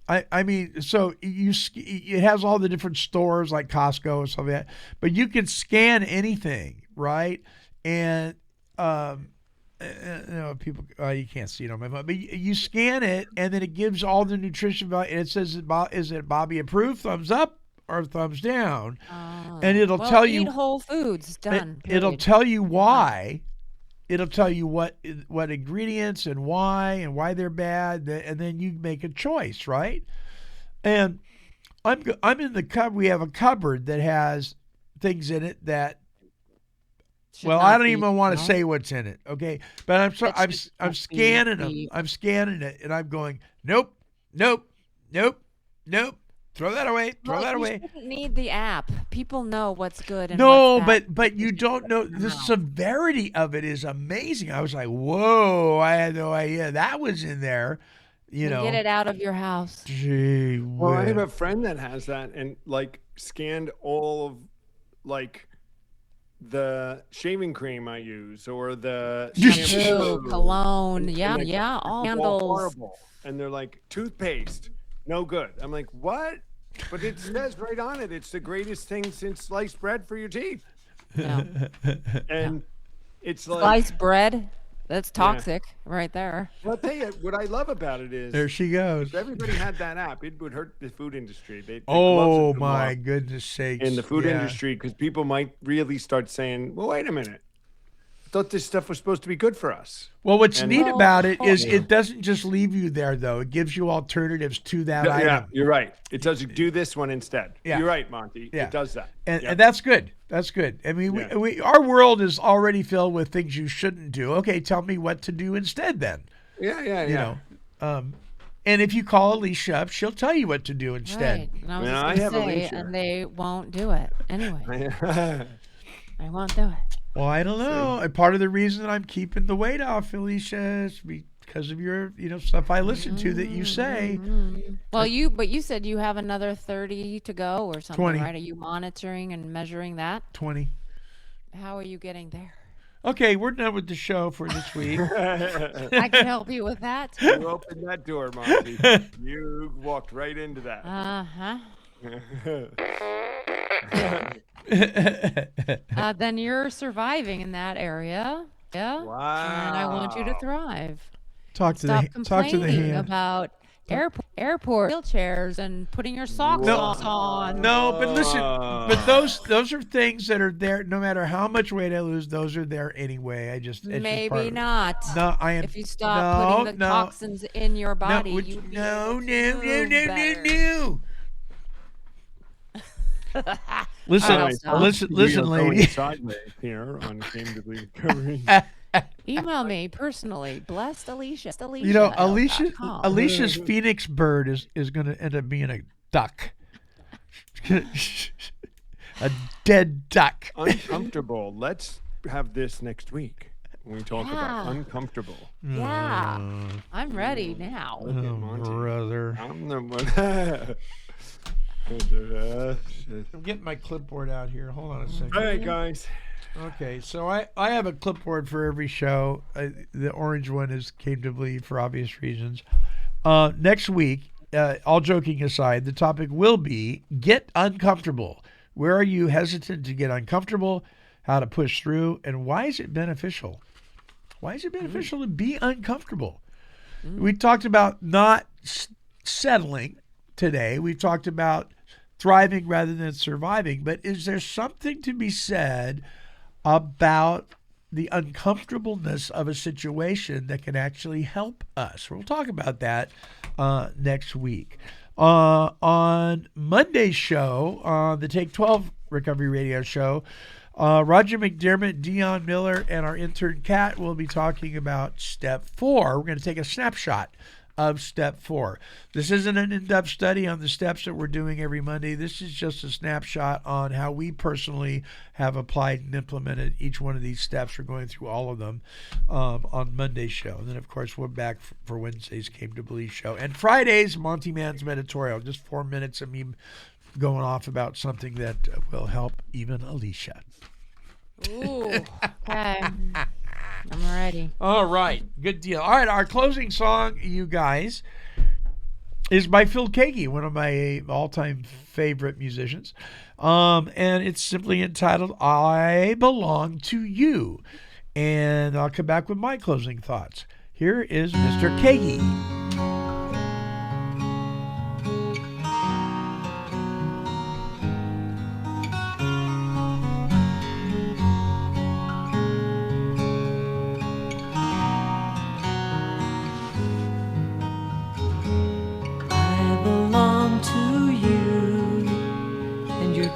I mean, so it has all the different stores like Costco and stuff like that, but you can scan anything, right? And people, you can't see it on my phone, but you scan it, and then it gives all the nutrition value, and it says, is it Bobby approved, thumbs up or thumbs down? And it'll tell you.
Eat whole foods, done.
It'll tell you why. It'll tell you what ingredients and why they're bad, and then you make a choice, right? And I'm in the cupboard. We have a cupboard that has things in it that. Well, I don't even want to say what's in it, okay? But I'm scanning them. I'm scanning it, and I'm going, nope. Throw that away.
You shouldn't need the app. People know what's good and
no,
what's bad.
but you don't know. The severity of it is amazing. I was like, whoa! I had no idea that was in there. You know,
get it out of your house.
Gee,
well, I have a friend that has that and like scanned all of like the shaving cream I use or the
shampoo, cologne, all handles.
Horrible. And they're like, toothpaste, no good. I'm like, what? But it says right on it, it's the greatest thing since sliced bread for your teeth.
No.
And it's like
sliced bread. That's toxic right there.
Well, I'll tell you what I love about it is
there she goes.
If everybody had that app, it would hurt the food industry.
Oh my goodness sakes!
In the food industry, because people might really start saying, "Well, wait a minute, I thought this stuff was supposed to be good for us."
Well, what's neat about it is it doesn't just leave you there, though. It gives you alternatives to that item.
Yeah, you're right. It does do this one instead.
Yeah.
You're right, Monty.
Yeah.
It does that.
And that's good. That's good. I mean, we our world is already filled with things you shouldn't do. Okay, tell me what to do instead then.
Yeah.
You know, and if you call Alicia up, she'll tell you what to do instead.
Right. And I have Alicia. And they won't do it anyway. I won't do it.
Well, I don't know. And part of the reason I'm keeping the weight off, Alicia, is because of your, stuff I listen to that you say.
Well, you said you have another 30 to go or something,
20.
right? Are you monitoring and measuring that?
20.
How are you getting there?
Okay, we're done with the show for this week.
I can help you with that.
You opened that door, Monty. You walked right into that.
Then you're surviving in that area. Yeah.
Wow.
And I want you to thrive.
Talk to the hand
about airport. airport wheelchairs and putting your socks on.
No, but listen, but those are things that are there. No matter how much weight I lose, those are there anyway. It's just part
Maybe
of it.
not.
No, I am.
If you stop putting the toxins in your body, you'd be able to move better.
no. Listen, lady.
Sideways here on Came to Believe Recovery.
Email me personally, blessed Alicia.
You know, Alicia's Phoenix bird is going to end up being a duck. A dead duck.
Uncomfortable. Let's have this next week when we talk about uncomfortable.
Yeah. I'm ready now.
Brother.
I'm the one.
I'm getting my clipboard out here. Hold on a second.
All right, guys.
Okay, so I have a clipboard for every show. The orange one is Came to Believe for obvious reasons. Next week, all joking aside, the topic will be Get Uncomfortable. Where are you hesitant to get uncomfortable? How to push through? And why is it beneficial? Why is it beneficial to be uncomfortable? We talked about not settling today. We've talked about thriving rather than surviving. But is there something to be said about the uncomfortableness of a situation that can actually help us? We'll talk about that next week. On Monday's show, the Take 12 Recovery Radio Show, Roger McDermott, Dion Miller, and our intern Kat will be talking about Step 4. We're going to take a snapshot of Step 4. This isn't an in-depth study on the steps that we're doing every Monday. This is just a snapshot on how we personally have applied and implemented each one of these steps. We're going through all of them on Monday's show. And then, of course, we're back for Wednesday's Came to Believe show. And Friday's Monty'man's Meditorial, just 4 minutes of me going off about something that will help even Alicia.
Ooh, okay. I'm ready.
All right. Good deal. All right. Our closing song, you guys, is by Phil Keaggy, one of my all-time favorite musicians. And it's simply entitled, I Belong to You. And I'll come back with my closing thoughts. Here is Mr. Keaggy.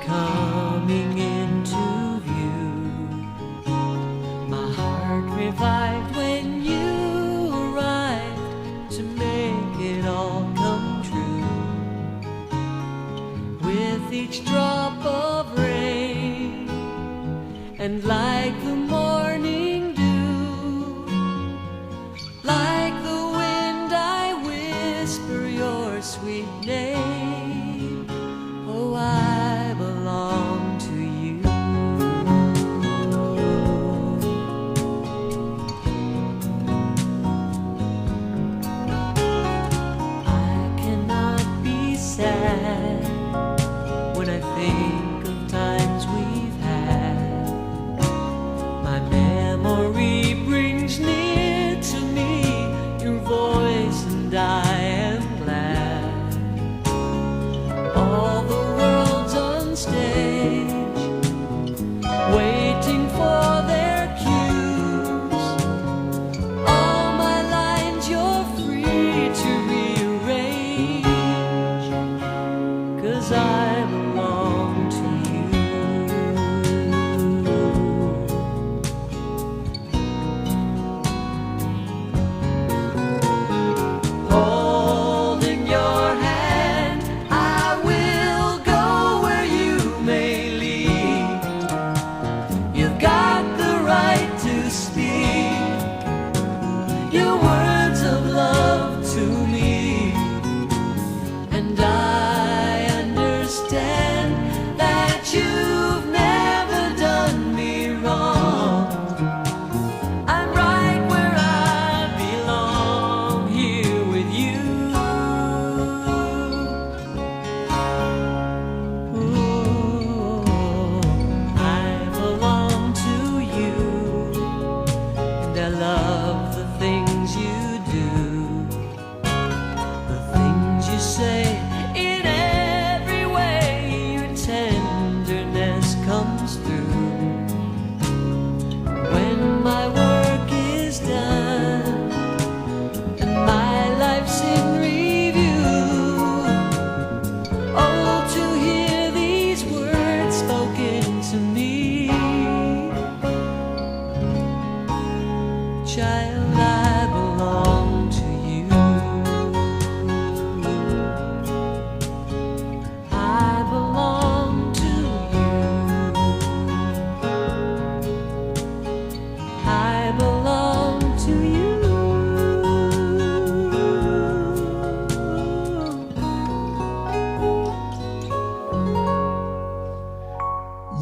Coming into view, my heart revived when you arrived to make it all come true. With each drop of rain, and like the morning dew, like the wind I whisper your sweet name. Oh, I belong to you. I cannot be sad when I think of times we've had. My memory brings near to me your voice, and I am glad. All the world's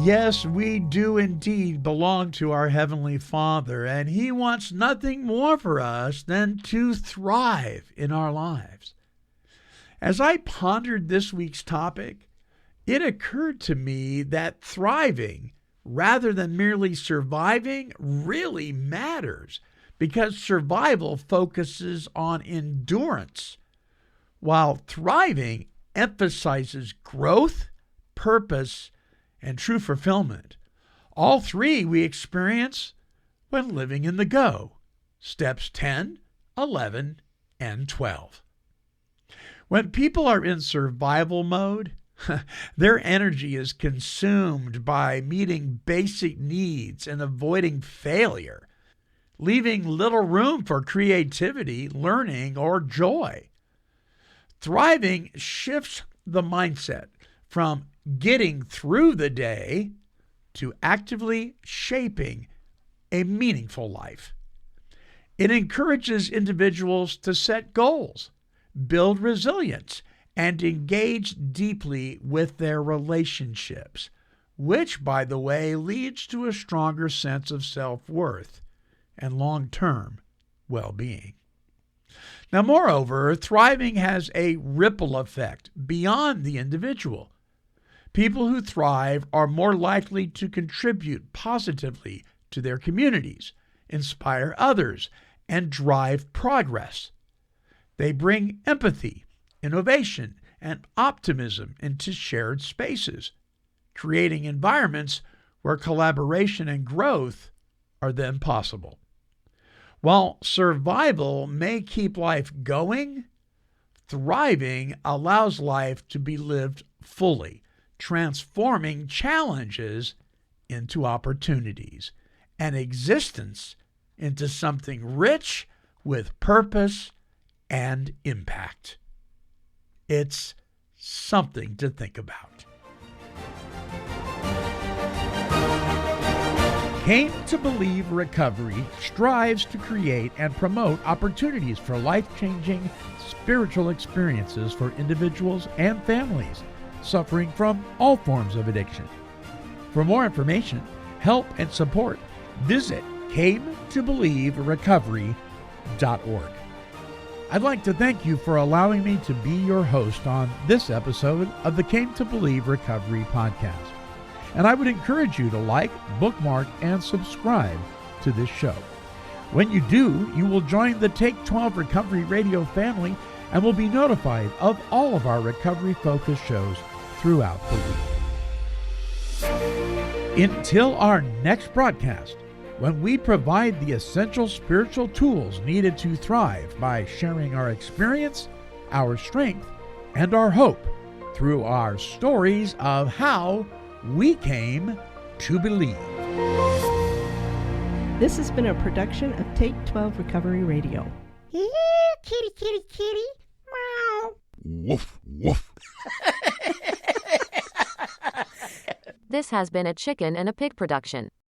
Yes, we do indeed belong to our Heavenly Father, and He wants nothing more for us than to thrive in our lives. As I pondered this week's topic, it occurred to me that thriving, rather than merely surviving, really matters, because survival focuses on endurance, while thriving emphasizes growth, purpose, and true fulfillment. All three we experience when living in the go. Steps 10, 11, and 12. When people are in survival mode, their energy is consumed by meeting basic needs and avoiding failure, leaving little room for creativity, learning, or joy. Thriving shifts the mindset from getting through the day to actively shaping a meaningful life. It encourages individuals to set goals, build resilience, and engage deeply with their relationships, which, by the way, leads to a stronger sense of self-worth and long-term well-being. Now, moreover, thriving has a ripple effect beyond the individual. People who thrive are more likely to contribute positively to their communities, inspire others, and drive progress. They bring empathy, innovation, and optimism into shared spaces, creating environments where collaboration and growth are then possible. While survival may keep life going, thriving allows life to be lived fully, transforming challenges into opportunities, and existence into something rich with purpose and impact. It's something to think about. Came to Believe Recovery strives to create and promote opportunities for life-changing spiritual experiences for individuals and families suffering from all forms of addiction. For more information, help, and support, visit cametobelieverecovery.org. I'd like to thank you for allowing me to be your host on this episode of the Came to Believe Recovery podcast. And I would encourage you to like, bookmark, and subscribe to this show. When you do, you will join the Take 12 Recovery Radio family and will be notified of all of our recovery-focused shows throughout the week. Until our next broadcast, when we provide the essential spiritual tools needed to thrive by sharing our experience, our strength, and our hope through our stories of how we came to believe.
This has been a production of Take 12 Recovery Radio.
Here, kitty, kitty, kitty. Meow.
Woof, woof.
This has been a Chicken and a Pig production.